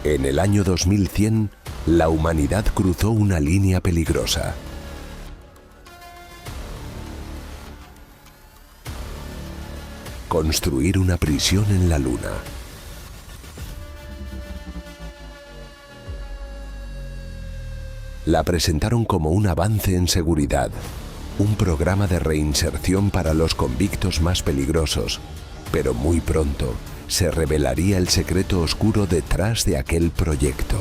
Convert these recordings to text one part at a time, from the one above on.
En el año 2100, la humanidad cruzó una línea peligrosa. Construir una prisión en la Luna. La presentaron como un avance en seguridad, un programa de reinserción para los convictos más peligrosos, pero muy pronto se revelaría el secreto oscuro detrás de aquel proyecto.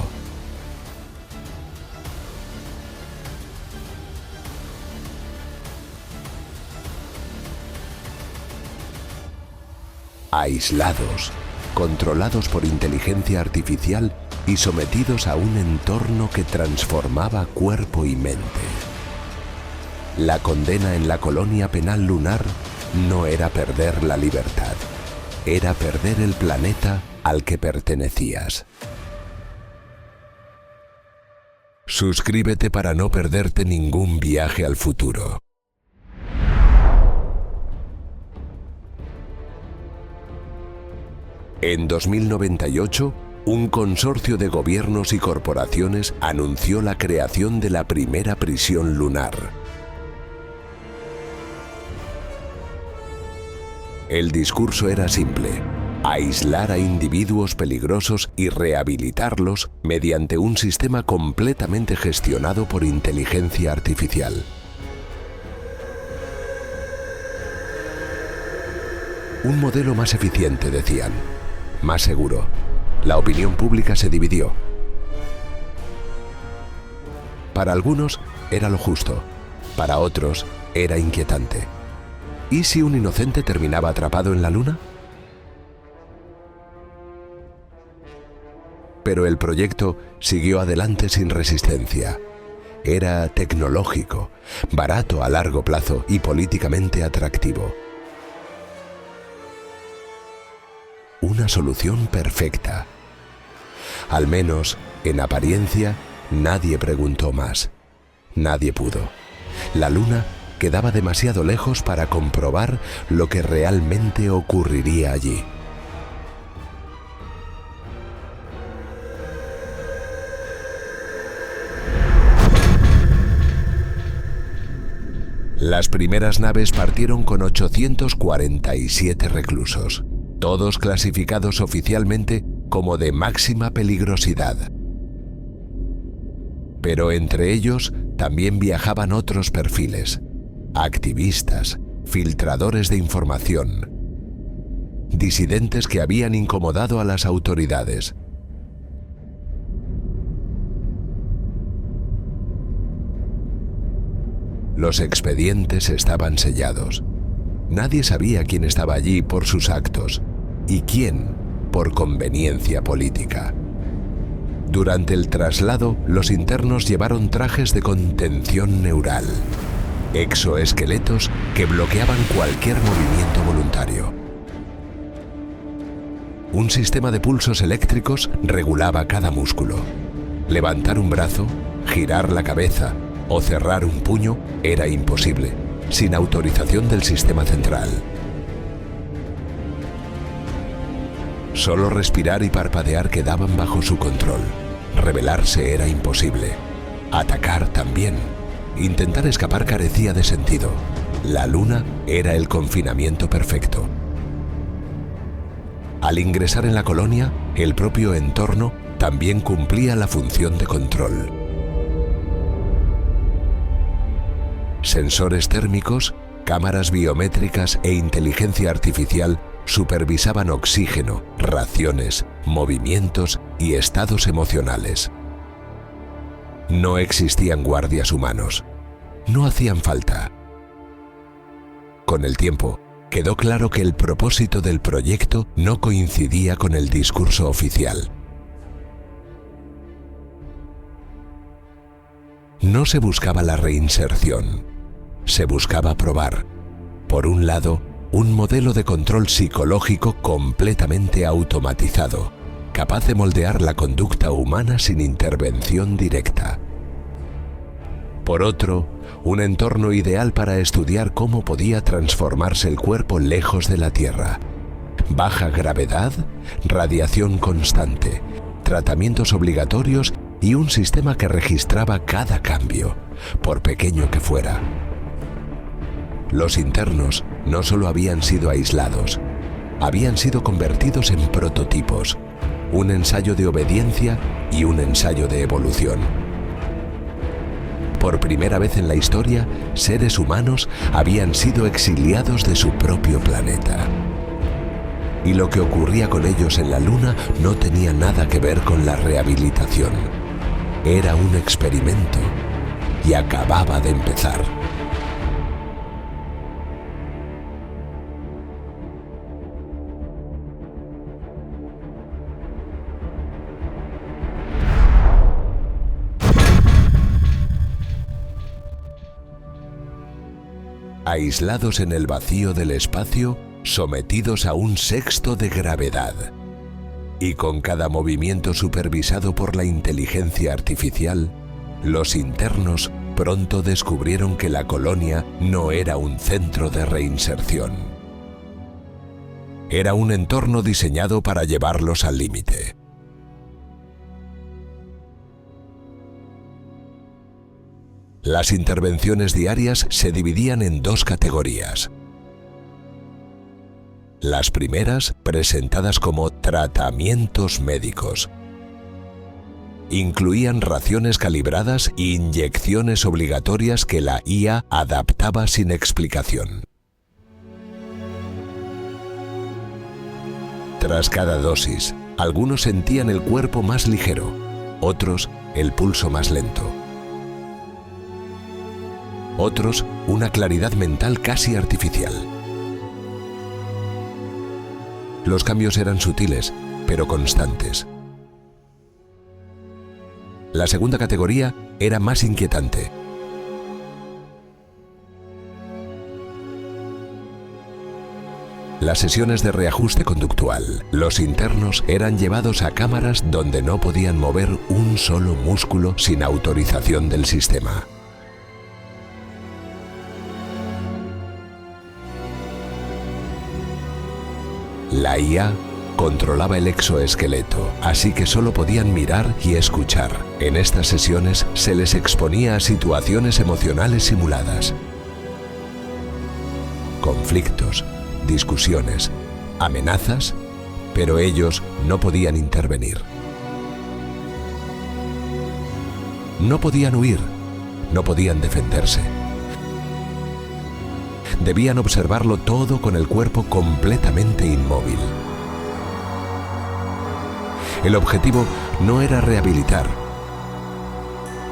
Aislados, controlados por inteligencia artificial y sometidos a un entorno que transformaba cuerpo y mente. La condena en la colonia penal lunar no era perder la libertad, era perder el planeta al que pertenecías. Suscríbete para no perderte ningún viaje al futuro. En 2098, un consorcio de gobiernos y corporaciones anunció la creación de la primera prisión lunar. El discurso era simple: aislar a individuos peligrosos y rehabilitarlos mediante un sistema completamente gestionado por inteligencia artificial. Un modelo más eficiente, decían, más seguro. La opinión pública se dividió. Para algunos era lo justo, para otros era inquietante. ¿Y si un inocente terminaba atrapado en la Luna? Pero el proyecto siguió adelante sin resistencia. Era tecnológico, barato a largo plazo y políticamente atractivo. Una solución perfecta. Al menos, en apariencia, nadie preguntó más. Nadie pudo. La Luna quedaba demasiado lejos para comprobar lo que realmente ocurriría allí. Las primeras naves partieron con 847 reclusos, todos clasificados oficialmente como de máxima peligrosidad. Pero entre ellos también viajaban otros perfiles: activistas, filtradores de información, disidentes que habían incomodado a las autoridades. Los expedientes estaban sellados. Nadie sabía quién estaba allí por sus actos y quién por conveniencia política. Durante el traslado, los internos llevaron trajes de contención neural, exoesqueletos que bloqueaban cualquier movimiento voluntario. Un sistema de pulsos eléctricos regulaba cada músculo. Levantar un brazo, girar la cabeza o cerrar un puño era imposible, sin autorización del sistema central. Solo respirar y parpadear quedaban bajo su control. Rebelarse era imposible. Atacar también. Intentar escapar carecía de sentido. La Luna era el confinamiento perfecto. Al ingresar en la colonia, el propio entorno también cumplía la función de control. Sensores térmicos, cámaras biométricas e inteligencia artificial supervisaban oxígeno, raciones, movimientos y estados emocionales. No existían guardias humanos. No hacían falta. Con el tiempo, quedó claro que el propósito del proyecto no coincidía con el discurso oficial. No se buscaba la reinserción, se buscaba probar, por un lado, un modelo de control psicológico completamente automatizado, capaz de moldear la conducta humana sin intervención directa. Por otro, un entorno ideal para estudiar cómo podía transformarse el cuerpo lejos de la Tierra. Baja gravedad, radiación constante, tratamientos obligatorios y un sistema que registraba cada cambio, por pequeño que fuera. Los internos no solo habían sido aislados, habían sido convertidos en prototipos, un ensayo de obediencia y un ensayo de evolución. Por primera vez en la historia, seres humanos habían sido exiliados de su propio planeta. Y lo que ocurría con ellos en la Luna no tenía nada que ver con la rehabilitación. Era un experimento y acababa de empezar. Aislados en el vacío del espacio, sometidos a un sexto de gravedad. Y con cada movimiento supervisado por la inteligencia artificial, los internos pronto descubrieron que la colonia no era un centro de reinserción. Era un entorno diseñado para llevarlos al límite. Las intervenciones diarias se dividían en dos categorías. Las primeras, presentadas como tratamientos médicos, incluían raciones calibradas e inyecciones obligatorias que la IA adaptaba sin explicación. Tras cada dosis, algunos sentían el cuerpo más ligero, otros el pulso más lento. Otros, una claridad mental casi artificial. Los cambios eran sutiles, pero constantes. La segunda categoría era más inquietante. Las sesiones de reajuste conductual. Los internos eran llevados a cámaras donde no podían mover un solo músculo sin autorización del sistema. La IA controlaba el exoesqueleto, así que solo podían mirar y escuchar. En estas sesiones se les exponía a situaciones emocionales simuladas. Conflictos, discusiones, amenazas, pero ellos no podían intervenir. No podían huir, no podían defenderse. Debían observarlo todo con el cuerpo completamente inmóvil. El objetivo no era rehabilitar,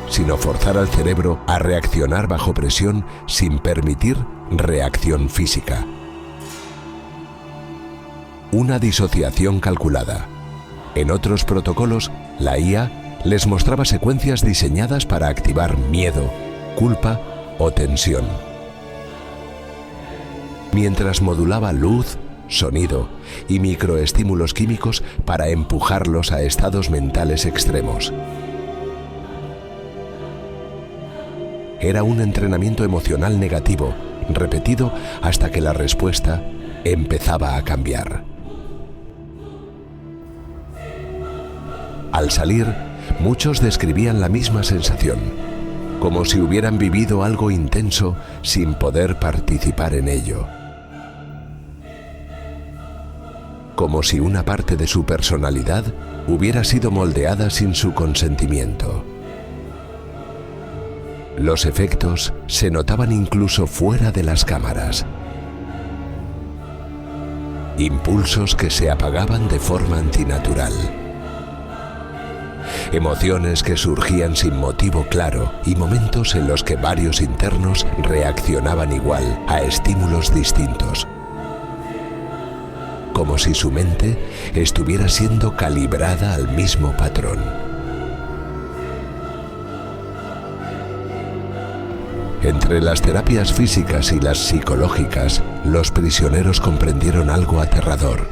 sino forzar al cerebro a reaccionar bajo presión sin permitir reacción física. Una disociación calculada. En otros protocolos, la IA les mostraba secuencias diseñadas para activar miedo, culpa o tensión, mientras modulaba luz, sonido y microestímulos químicos para empujarlos a estados mentales extremos. Era un entrenamiento emocional negativo, repetido hasta que la respuesta empezaba a cambiar. Al salir, muchos describían la misma sensación, como si hubieran vivido algo intenso sin poder participar en ello. Como si una parte de su personalidad hubiera sido moldeada sin su consentimiento. Los efectos se notaban incluso fuera de las cámaras. Impulsos que se apagaban de forma antinatural. Emociones que surgían sin motivo claro y momentos en los que varios internos reaccionaban igual a estímulos distintos. Como si su mente estuviera siendo calibrada al mismo patrón. Entre las terapias físicas y las psicológicas, los prisioneros comprendieron algo aterrador.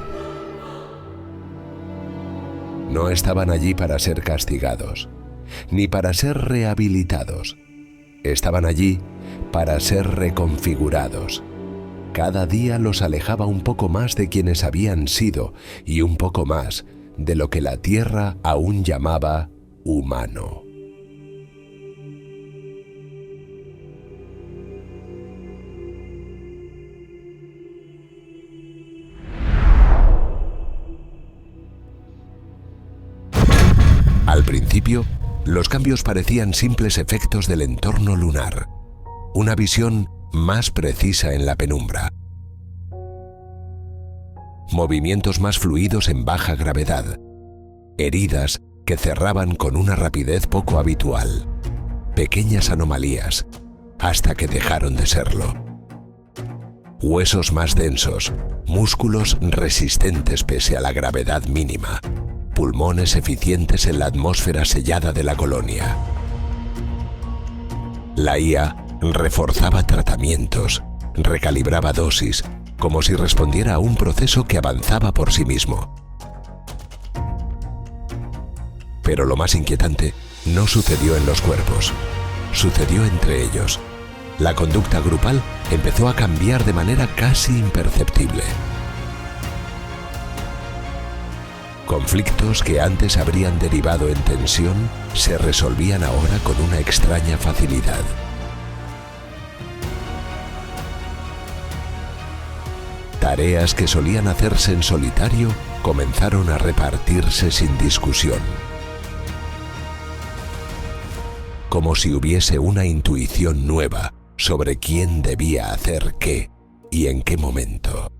No estaban allí para ser castigados, ni para ser rehabilitados. Estaban allí para ser reconfigurados. Cada día los alejaba un poco más de quienes habían sido y un poco más de lo que la Tierra aún llamaba humano. Al principio, los cambios parecían simples efectos del entorno lunar, una visión más precisa en la penumbra. Movimientos más fluidos en baja gravedad, heridas que cerraban con una rapidez poco habitual, pequeñas anomalías, hasta que dejaron de serlo. Huesos más densos, músculos resistentes pese a la gravedad mínima, pulmones eficientes en la atmósfera sellada de la colonia. La IA reforzaba tratamientos, recalibraba dosis, como si respondiera a un proceso que avanzaba por sí mismo. Pero lo más inquietante no sucedió en los cuerpos, sucedió entre ellos. La conducta grupal empezó a cambiar de manera casi imperceptible. Conflictos que antes habrían derivado en tensión se resolvían ahora con una extraña facilidad. Tareas que solían hacerse en solitario comenzaron a repartirse sin discusión. Como si hubiese una intuición nueva sobre quién debía hacer qué y en qué momento.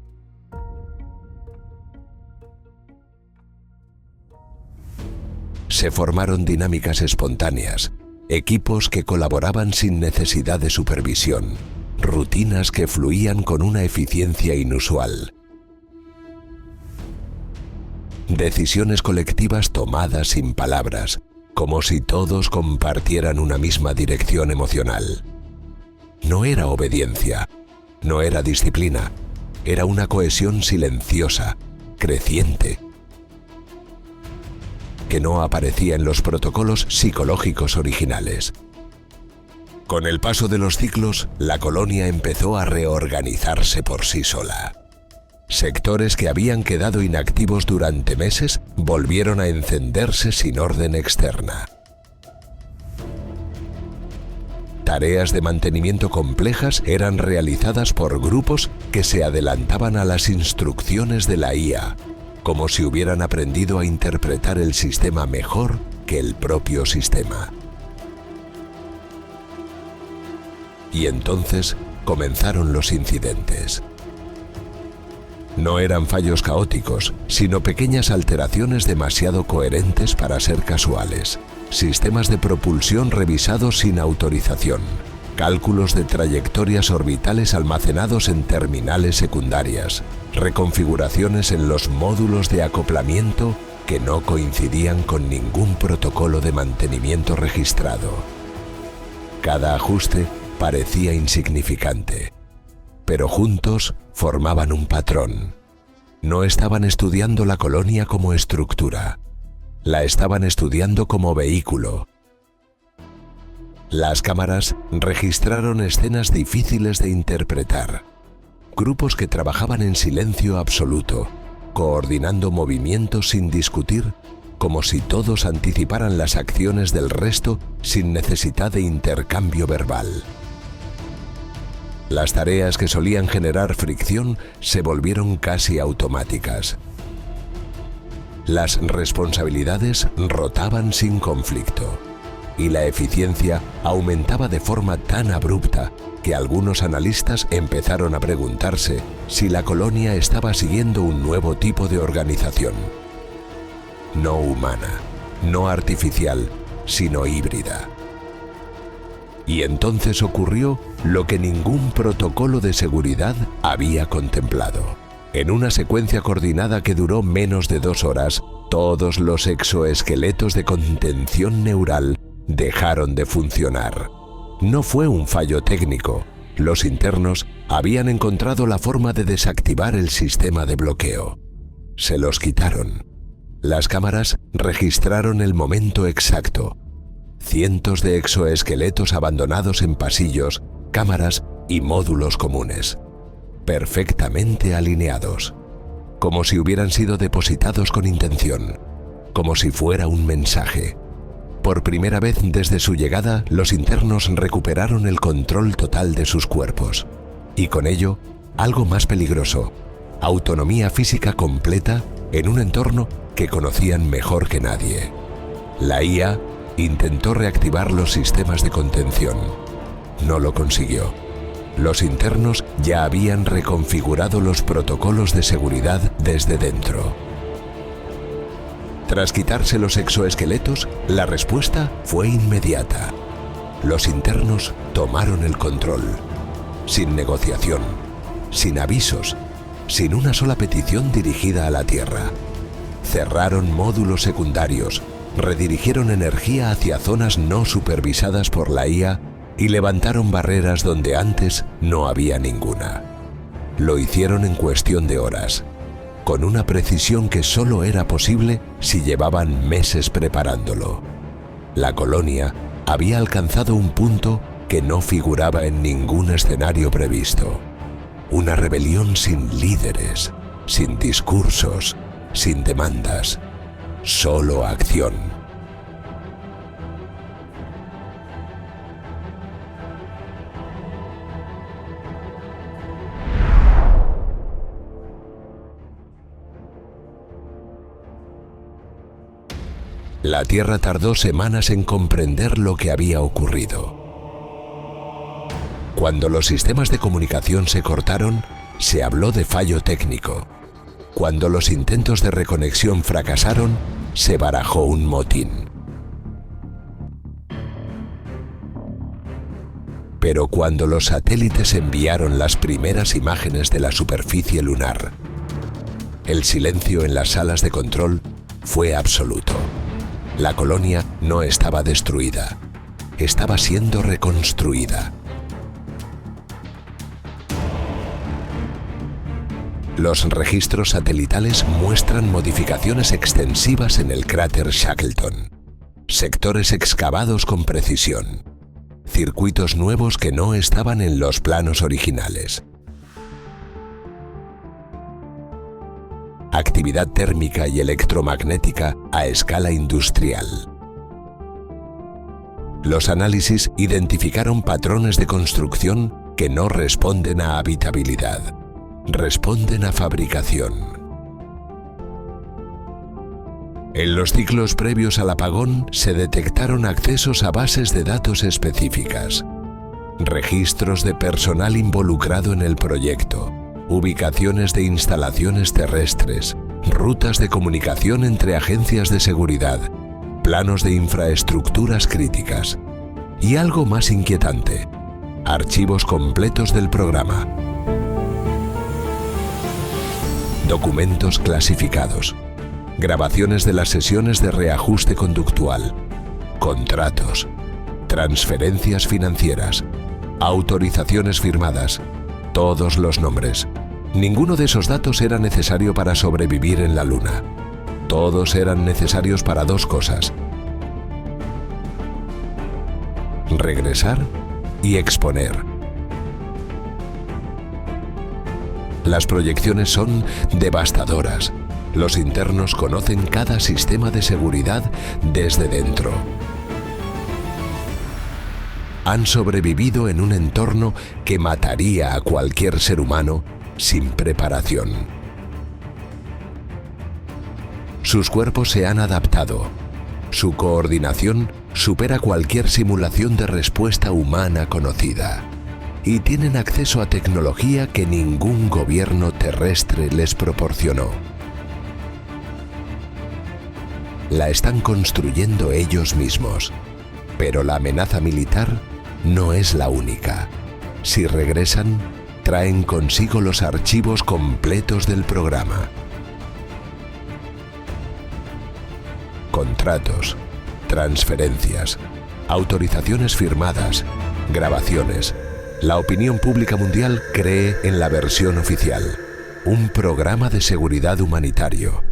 Se formaron dinámicas espontáneas, equipos que colaboraban sin necesidad de supervisión, rutinas que fluían con una eficiencia inusual. Decisiones colectivas tomadas sin palabras, como si todos compartieran una misma dirección emocional. No era obediencia, no era disciplina, era una cohesión silenciosa, creciente, que no aparecía en los protocolos psicológicos originales. Con el paso de los ciclos, la colonia empezó a reorganizarse por sí sola. Sectores que habían quedado inactivos durante meses volvieron a encenderse sin orden externa. Tareas de mantenimiento complejas eran realizadas por grupos que se adelantaban a las instrucciones de la IA, como si hubieran aprendido a interpretar el sistema mejor que el propio sistema. Y entonces comenzaron los incidentes. No eran fallos caóticos, sino pequeñas alteraciones demasiado coherentes para ser casuales. Sistemas de propulsión revisados sin autorización. Cálculos de trayectorias orbitales almacenados en terminales secundarias. Reconfiguraciones en los módulos de acoplamiento que no coincidían con ningún protocolo de mantenimiento registrado. Cada ajuste parecía insignificante, pero juntos formaban un patrón. No estaban estudiando la colonia como estructura, la estaban estudiando como vehículo. Las cámaras registraron escenas difíciles de interpretar. Grupos que trabajaban en silencio absoluto, coordinando movimientos sin discutir, como si todos anticiparan las acciones del resto sin necesidad de intercambio verbal. Las tareas que solían generar fricción se volvieron casi automáticas. Las responsabilidades rotaban sin conflicto y la eficiencia aumentaba de forma tan abrupta que algunos analistas empezaron a preguntarse si la colonia estaba siguiendo un nuevo tipo de organización. No humana, no artificial, sino híbrida. Y entonces ocurrió lo que ningún protocolo de seguridad había contemplado. En una secuencia coordinada que duró menos de 2 horas, todos los exoesqueletos de contención neural dejaron de funcionar. No fue un fallo técnico. Los internos habían encontrado la forma de desactivar el sistema de bloqueo. Se los quitaron. Las cámaras registraron el momento exacto. Cientos de exoesqueletos abandonados en pasillos, cámaras y módulos comunes, perfectamente alineados, como si hubieran sido depositados con intención. como si fuera un mensaje. Por primera vez desde su llegada, los internos recuperaron el control total de sus cuerpos. Y con ello, algo más peligroso: autonomía física completa en un entorno que conocían mejor que nadie. La IA intentó reactivar los sistemas de contención. No lo consiguió. Los internos ya habían reconfigurado los protocolos de seguridad desde dentro. Tras quitarse los exoesqueletos, la respuesta fue inmediata. Los internos tomaron el control, sin negociación, sin avisos, sin una sola petición dirigida a la Tierra. Cerraron módulos secundarios, redirigieron energía hacia zonas no supervisadas por la IA y levantaron barreras donde antes no había ninguna. Lo hicieron en cuestión de horas, con una precisión que solo era posible si llevaban meses preparándolo. La colonia había alcanzado un punto que no figuraba en ningún escenario previsto. Una rebelión sin líderes, sin discursos, sin demandas, solo acción. La Tierra tardó semanas en comprender lo que había ocurrido. Cuando los sistemas de comunicación se cortaron, se habló de fallo técnico. Cuando los intentos de reconexión fracasaron, se barajó un motín. Pero cuando los satélites enviaron las primeras imágenes de la superficie lunar, el silencio en las salas de control fue absoluto. La colonia no estaba destruida, estaba siendo reconstruida. Los registros satelitales muestran modificaciones extensivas en el cráter Shackleton, sectores excavados con precisión, circuitos nuevos que no estaban en los planos originales. Actividad térmica y electromagnética a escala industrial. Los análisis identificaron patrones de construcción que no responden a habitabilidad, responden a fabricación. En los ciclos previos al apagón se detectaron accesos a bases de datos específicas, registros de personal involucrado en el proyecto, ubicaciones de instalaciones terrestres, rutas de comunicación entre agencias de seguridad, planos de infraestructuras críticas y algo más inquietante: archivos completos del programa. Documentos clasificados, grabaciones de las sesiones de reajuste conductual, contratos, transferencias financieras, autorizaciones firmadas, todos los nombres. Ninguno de esos datos era necesario para sobrevivir en la Luna. Todos eran necesarios para dos cosas: regresar y exponer. Las proyecciones son devastadoras. Los internos conocen cada sistema de seguridad desde dentro. Han sobrevivido en un entorno que mataría a cualquier ser humano sin preparación. Sus cuerpos se han adaptado. Su coordinación supera cualquier simulación de respuesta humana conocida. Y tienen acceso a tecnología que ningún gobierno terrestre les proporcionó. La están construyendo ellos mismos. Pero la amenaza militar no es la única. Si regresan, traen consigo los archivos completos del programa. Contratos, transferencias, autorizaciones firmadas, grabaciones. La opinión pública mundial cree en la versión oficial, un programa de seguridad humanitario.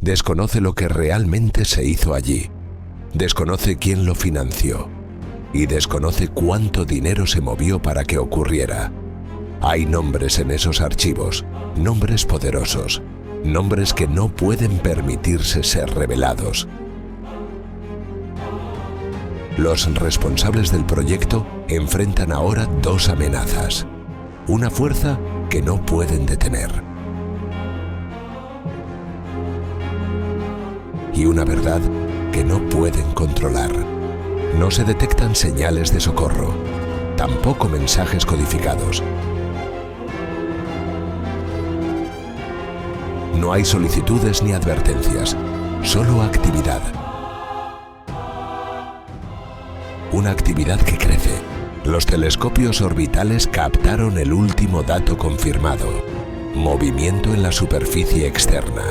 Desconoce lo que realmente se hizo allí. Desconoce quién lo financió. Y desconoce cuánto dinero se movió para que ocurriera. Hay nombres en esos archivos, nombres poderosos, nombres que no pueden permitirse ser revelados. Los responsables del proyecto enfrentan ahora dos amenazas, una fuerza que no pueden detener y una verdad que no pueden controlar. No se detectan señales de socorro, tampoco mensajes codificados. No hay solicitudes ni advertencias, solo actividad. Una actividad que crece. Los telescopios orbitales captaron el último dato confirmado: movimiento en la superficie externa.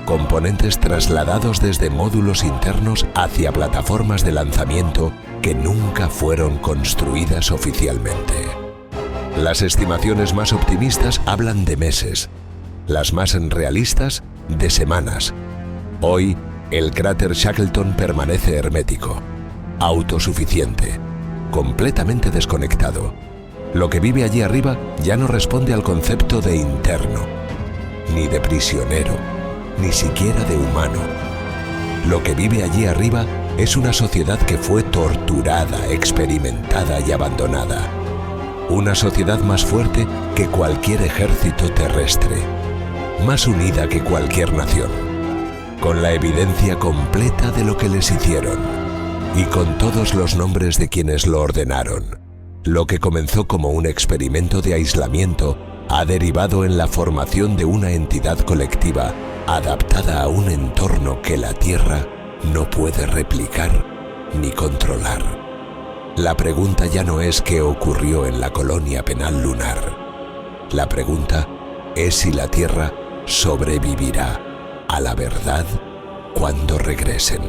Componentes trasladados desde módulos internos hacia plataformas de lanzamiento que nunca fueron construidas oficialmente. Las estimaciones más optimistas hablan de meses, las más realistas de semanas. Hoy, el cráter Shackleton permanece hermético, autosuficiente, completamente desconectado. Lo que vive allí arriba ya no responde al concepto de interno, ni de prisionero, ni siquiera de humano. Lo que vive allí arriba es una sociedad que fue torturada, experimentada y abandonada. Una sociedad más fuerte que cualquier ejército terrestre, más unida que cualquier nación, con la evidencia completa de lo que les hicieron y con todos los nombres de quienes lo ordenaron. Lo que comenzó como un experimento de aislamiento ha derivado en la formación de una entidad colectiva adaptada a un entorno que la Tierra no puede replicar ni controlar. La pregunta ya no es qué ocurrió en la colonia penal lunar. La pregunta es si la Tierra sobrevivirá a la verdad cuando regresen.